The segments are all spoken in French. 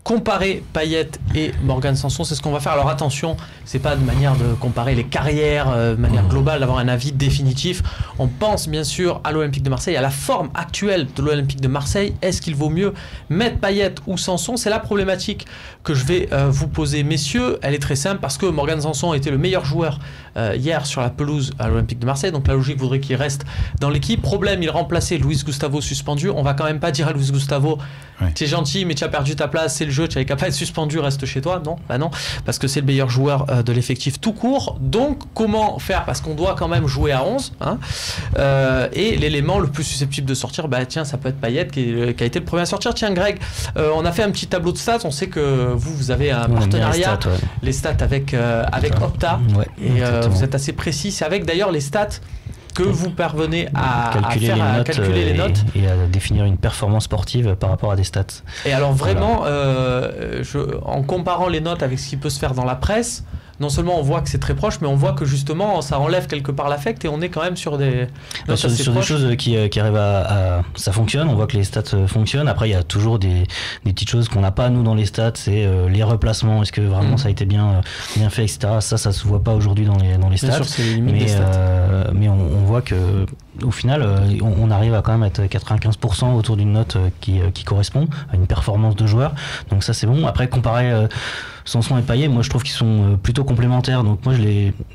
comparer Payet et Morgan Sanson, c'est ce qu'on va faire. Alors attention, c'est pas de manière de comparer les carrières, de manière globale, d'avoir un avis définitif. On pense bien sûr à l'Olympique de Marseille, à la forme actuelle de l'Olympique de Marseille. Est-ce qu'il vaut mieux mettre Payet ou Sanson? C'est la problématique que je vais vous poser, messieurs. Elle est très simple parce que Morgan Sanson était le meilleur joueur hier sur la pelouse à l'Olympique de Marseille. Donc la logique voudrait qu'il reste dans l'équipe. Problème, il remplaçait Luis Gustavo suspendu. On va quand même pas dire à Luis Gustavo, t'es gentil mais tu as perdu ta place, c'est le jeu, tu n'avais qu'à pas être suspendu, reste chez toi. Non, bah non, parce que c'est le meilleur joueur de l'effectif tout court. Donc comment faire? Parce qu'on doit quand même jouer à 11 hein. Et l'élément le plus susceptible de sortir, bah tiens, ça peut être Payet qui a été le premier à sortir. Tiens Greg, on a fait un petit tableau de stats. On sait que vous avez un partenariat, les stats avec Opta, et vous êtes assez précis. C'est avec d'ailleurs les stats que vous parvenez à calculer les notes et à définir une performance sportive par rapport à des stats. Et alors vraiment, en comparant les notes avec ce qui peut se faire dans la presse, non seulement on voit que c'est très proche, mais on voit que justement ça enlève quelque part l'affect et on est quand même sur des sur des choses qui arrivent ça fonctionne. On voit que les stats fonctionnent. Après il y a toujours des petites choses qu'on n'a pas nous dans les stats, c'est les replacements, est-ce que vraiment ça a été bien fait, etc. Ça se voit pas aujourd'hui dans les stats. Bien sûr, c'est les limites des stats. Mais on voit que au final on arrive à quand même être 95% autour d'une note qui correspond à une performance de joueur. Donc ça c'est bon. Après comparer Sanson et Payet, moi je trouve qu'ils sont plutôt complémentaires, donc moi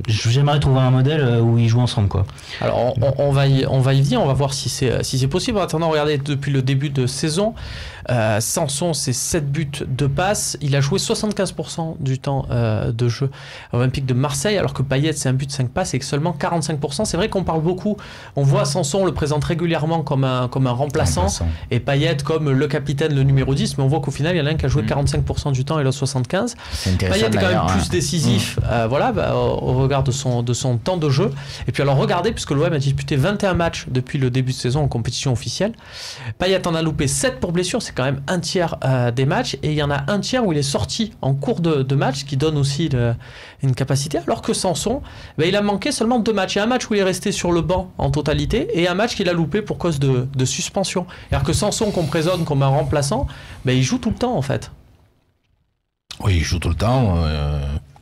j'aimerais trouver un modèle où ils jouent ensemble quoi. Alors on va y venir, on va voir si c'est possible. En attendant, regardez, depuis le début de saison, Sanson c'est 7 buts, 2 passes, il a joué 75% du temps de jeu à Olympique de Marseille, alors que Payet c'est 1 but, 5 passes et que seulement 45%. C'est vrai qu'on parle beaucoup, on voit Sanson, on le présente régulièrement comme un remplaçant et Payet comme le capitaine, le numéro 10, mais on voit qu'au final il y en a un qui a joué 45% du temps et l'autre 75%. Payet est quand même plus décisif au regard de son temps de jeu. Et puis alors regardez, puisque l'OM a disputé 21 matchs depuis le début de saison en compétition officielle, Payet en a loupé 7 pour blessure, c'est quand même un tiers des matchs, et il y en a un tiers où il est sorti en cours de match, ce qui donne aussi une capacité, alors que Sanson, il a manqué seulement 2 matchs. Il y a un match où il est resté sur le banc en totalité et un match qu'il a loupé pour cause de suspension. Alors que Sanson, qu'on présente comme un remplaçant, il joue tout le temps en fait. Oui, il joue tout le temps,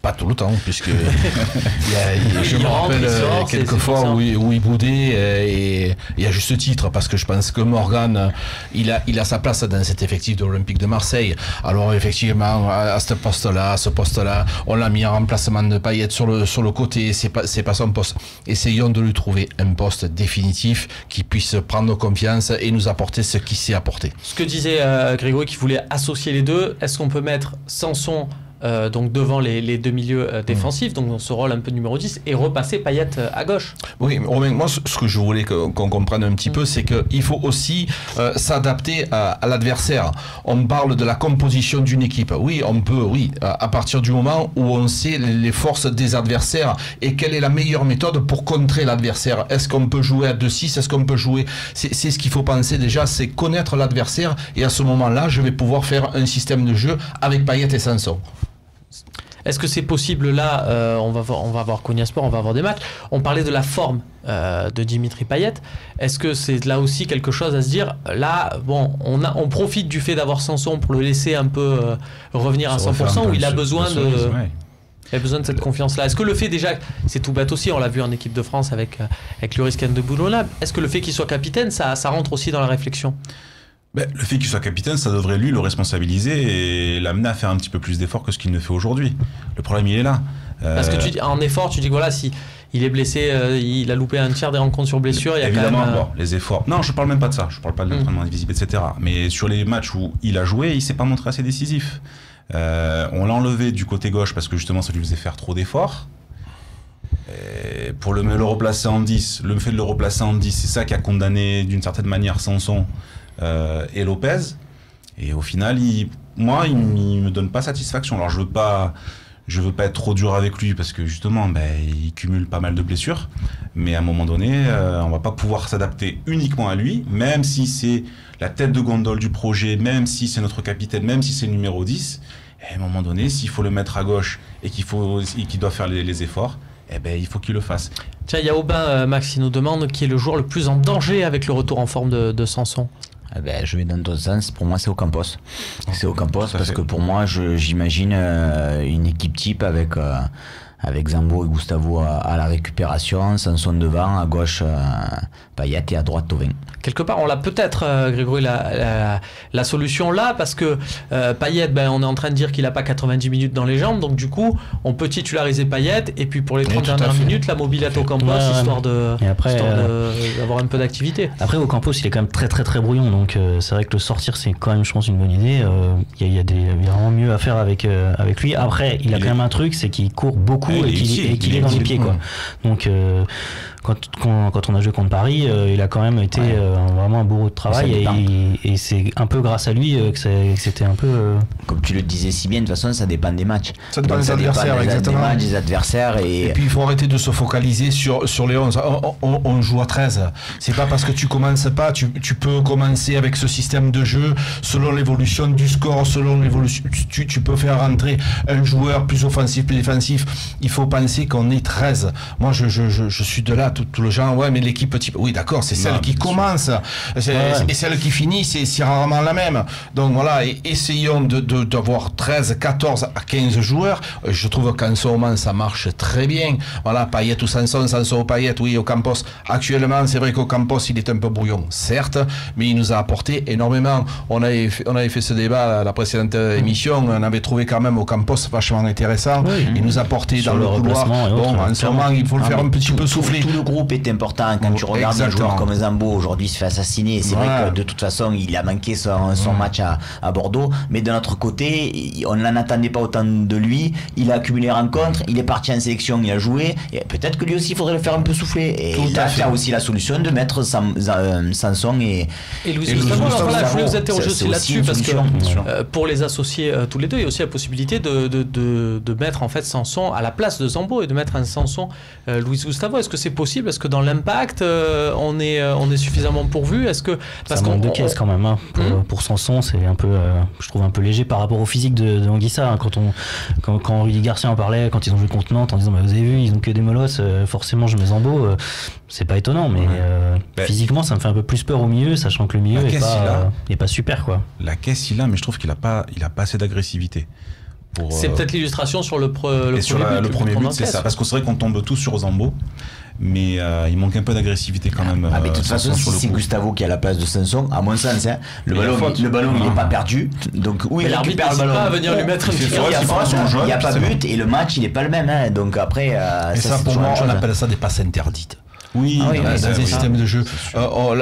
pas tout le temps, puisque je me rappelle quelques fois où il boudait, et à juste titre, parce que je pense que Morgan, il a sa place dans cet effectif de l'Olympique de Marseille. Alors effectivement, à ce poste-là, on l'a mis en remplacement de Payet sur le côté, c'est pas son poste. Essayons de lui trouver un poste définitif qui puisse prendre confiance et nous apporter ce qu'il sait apporter. Ce que disait Grégory, qui voulait associer les deux, est-ce qu'on peut mettre Sanson donc devant les deux milieux défensifs, donc dans ce rôle un peu numéro 10, et repasser Payet à gauche? Oui, Romain, moi ce que je voulais qu'on comprenne un petit peu, c'est qu'il faut aussi s'adapter à l'adversaire. On parle de la composition d'une équipe. Oui, on peut, à partir du moment où on sait les forces des adversaires et quelle est la meilleure méthode pour contrer l'adversaire. Est-ce qu'on peut jouer à 2-6? Est-ce qu'on peut jouer... C'est ce qu'il faut penser déjà, c'est connaître l'adversaire, et à ce moment-là, je vais pouvoir faire un système de jeu avec Payet et Sanson. Est-ce que c'est possible là? On va voir Konyaspor, on va avoir des matchs. On parlait de la forme de Dimitri Payet. Est-ce que c'est là aussi quelque chose à se dire? Là, bon, on profite du fait d'avoir Sanson pour le laisser un peu revenir à 100%, où il a besoin de cette confiance-là. Est-ce que le fait déjà, c'est tout bête aussi, on l'a vu en équipe de France avec Loris Kandeboulona, est-ce que le fait qu'il soit capitaine, ça rentre aussi dans la réflexion? Le fait qu'il soit capitaine, ça devrait lui le responsabiliser et l'amener à faire un petit peu plus d'efforts que ce qu'il ne fait aujourd'hui. Le problème, il est là. Parce que en effort, tu dis que voilà, si il est blessé, il a loupé un tiers des rencontres sur blessure, il y a évidemment, quand même... les efforts. Non, je parle même pas de ça. Je parle pas de l'entraînement invisible, etc. Mais sur les matchs où il a joué, il s'est pas montré assez décisif. On l'a enlevé du côté gauche parce que justement, ça lui faisait faire trop d'efforts. Pour le replacer en 10, le fait de le replacer en 10, c'est ça qui a condamné d'une certaine manière Sanson et Lopez, et au final il me donne pas satisfaction. Alors je veux pas être trop dur avec lui parce que justement il cumule pas mal de blessures, mais à un moment donné on va pas pouvoir s'adapter uniquement à lui, même si c'est la tête de gondole du projet, même si c'est notre capitaine, même si c'est le numéro 10, et à un moment donné s'il faut le mettre à gauche et qu'il doit faire les efforts, il faut qu'il le fasse. Tiens, il y a Aubin, Max, qui nous demande qui est le joueur le plus en danger avec le retour en forme de Sanson. Je vais dans ton sens. Pour moi, c'est Ocampos. C'est Ocampos parce que pour moi, j'imagine une équipe type avec Zambo et Gustavo à la récupération, Sanson devant, à gauche Payet et à droite Thauvin. Quelque part, on l'a peut-être, Grégory, la solution là, parce que Payet, on est en train de dire qu'il n'a pas 90 minutes dans les jambes, donc du coup, on peut titulariser Payet, et puis pour les 30 dernières minutes, la mobilette Ocampos, histoire d'avoir un peu d'activité. Après, Ocampos, il est quand même très très très brouillon, donc c'est vrai que le sortir, c'est quand même, je pense, une bonne idée. Il y a vraiment mieux à faire avec lui. Après, il a quand même un truc, c'est qu'il court beaucoup et qu'il est dans les pieds, quoi. Donc quand on a joué contre Paris, il a quand même été vraiment un bourreau de travail, et c'est un peu grâce à lui que c'était un peu... Comme tu le disais si bien, de toute façon, ça dépend des matchs. Ça dépend des adversaires, exactement. Des adversaires et puis il faut arrêter de se focaliser sur les 11. On joue à 13. C'est pas parce que tu commences pas, tu peux commencer avec ce système de jeu selon l'évolution du score, selon l'évolution. Tu peux faire rentrer un joueur plus offensif, plus défensif. Il faut penser qu'on est 13. Moi, je suis de là, tout le genre, mais l'équipe type, oui, d'accord, c'est celle qui commence. Et celle qui finit, c'est rarement la même. Donc voilà, essayons d'avoir 13, 14 à 15 joueurs. Je trouve qu'en ce moment, ça marche très bien. Voilà, Payet ou Sanson ou Payet, oui, Ocampos. Actuellement, c'est vrai qu'Ocampos, il est un peu brouillon, certes, mais il nous a apporté énormément. On avait fait ce débat à la précédente émission, on avait trouvé quand même Ocampos vachement intéressant. Il nous a apporté dans le couloir. En ce moment, il faut le faire un petit peu souffler. Tout le groupe est important. Quand tu regardes un joueur comme Zambo, aujourd'hui, il se fait assassiner. C'est vrai que de toute façon, il a manqué son match à Bordeaux. Mais de notre côté, on n'en attendait pas autant de lui. Il a accumulé les rencontres. Il est parti en sélection, il a joué. Et peut-être que lui aussi, il faudrait le faire un peu souffler. Et là, tu as aussi la solution de mettre Sanson et Louis Gustavo. Alors voilà, je voulais vous interroger aussi là-dessus, parce que pour les associer tous les deux, il y a aussi la possibilité de mettre en fait Sanson à la place de Zambo et de mettre un Sanson Louis Gustavo. Est-ce que c'est possible? Est-ce que dans l'Impact, on est suffisamment pourvu? Est-ce que parce qu'on de caisse quand même, hein. Pour Sanson, c'est un peu, je trouve un peu léger par rapport au physique de Anguissa. Hein. Quand Rudy Garcia en parlait, quand ils ont joué contre Nantes, en disant vous avez vu, ils ont que des molosses, forcément je mets Zambo. C'est pas étonnant, mais physiquement, ça me fait un peu plus peur au milieu, sachant que le milieu est pas super, quoi. La caisse, il a, mais je trouve qu'il a pas assez d'agressivité. C'est peut-être l'illustration sur le premier but, c'est ça. Parce que c'est vrai qu'on tombe tous sur Zambo, mais il manque un peu d'agressivité quand même. Mais de toute façon, si c'est Gustavo qui a la place de Sanson, à mon sens, hein, le ballon il n'est pas perdu. Donc où il récupère le ballon, pas à venir lui mettre il n'y a pas but et le match il n'est pas le même. Hein. Donc après, et ça pour moi, on appelle ça des passes interdites. Oui, dans des systèmes de jeu.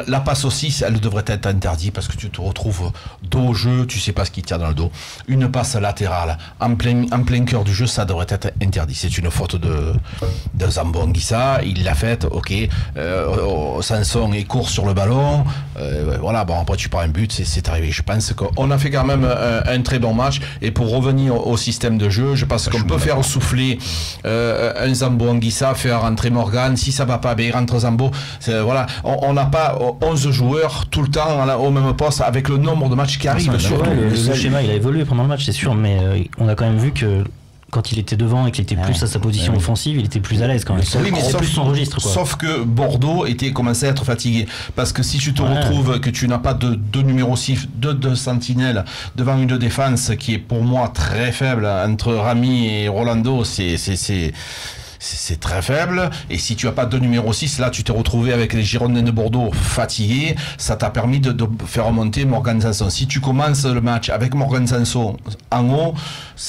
La passe aussi, elle devrait être interdite parce que tu te retrouves dos au jeu, tu sais pas ce qui tire dans le dos. Une passe latérale en plein cœur du jeu, ça devrait être interdit. C'est une faute de Zambo Anguissa, il l'a faite, ok. Sanson il court sur le ballon, voilà. Bon après tu prends un but, c'est arrivé. Je pense qu'on a fait quand même un très bon match. Et pour revenir au système de jeu, je pense qu'on peut faire souffler un Zambo Anguissa, faire rentrer Morgan. Si ça va pas bien, rentre Zambo. Voilà, on n'a pas 11 joueurs tout le temps au même poste avec le nombre de matchs qui arrivent. Le schéma il a évolué pendant le match, c'est sûr, mais on a quand même vu que quand il était devant et qu'il était plus à sa position offensive, il était plus à l'aise quand même. Oui, mais plus son registre, quoi. Sauf que Bordeaux commençait à être fatigué. Parce que si tu te retrouves que tu n'as pas de numéro 6, de sentinelle devant une défense qui est pour moi très faible entre Rami et Rolando, c'est très faible, et si tu n'as pas de numéro 6, là tu t'es retrouvé avec les Girondins de Bordeaux fatigués, ça t'a permis de faire remonter Morgan Sanson. Si tu commences le match avec Morgan Sanson en haut,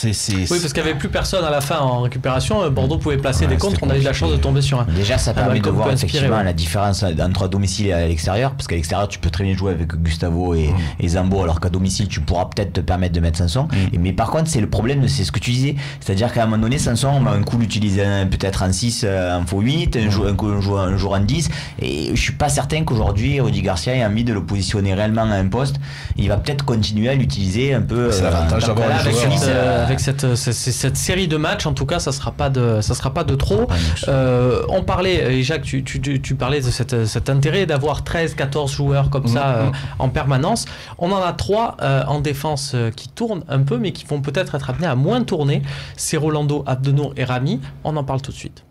oui, parce qu'il n'y avait plus personne à la fin en récupération, Bordeaux pouvait placer des contres, on a eu de la chance de tomber sur un. Déjà ça permet de voir effectivement la différence entre à domicile et à l'extérieur, parce qu'à l'extérieur tu peux très bien jouer avec Gustavo et Zambo, alors qu'à domicile tu pourras peut-être te permettre de mettre Sanson. Mais par contre c'est le problème, c'est ce que tu disais, c'est-à-dire qu'à un moment donné Sanson, on va un coup l'utiliser peut-être en 6, en x8, un jour en 10, et je suis pas certain qu'aujourd'hui Rudy Garcia ait envie de le positionner réellement à un poste. Il va peut-être continuer à l'utiliser un peu. C'est l'avantage d'avoir un joueur. Avec cette série de matchs, en tout cas, ça sera pas de trop. On parlait, et Jacques, tu parlais de cet intérêt d'avoir 13-14 joueurs comme ça en permanence. On en a 3 en défense qui tournent un peu, mais qui vont peut-être être amenés à moins tourner. C'est Rolando, Abdenour et Rami. On en parle tout de suite.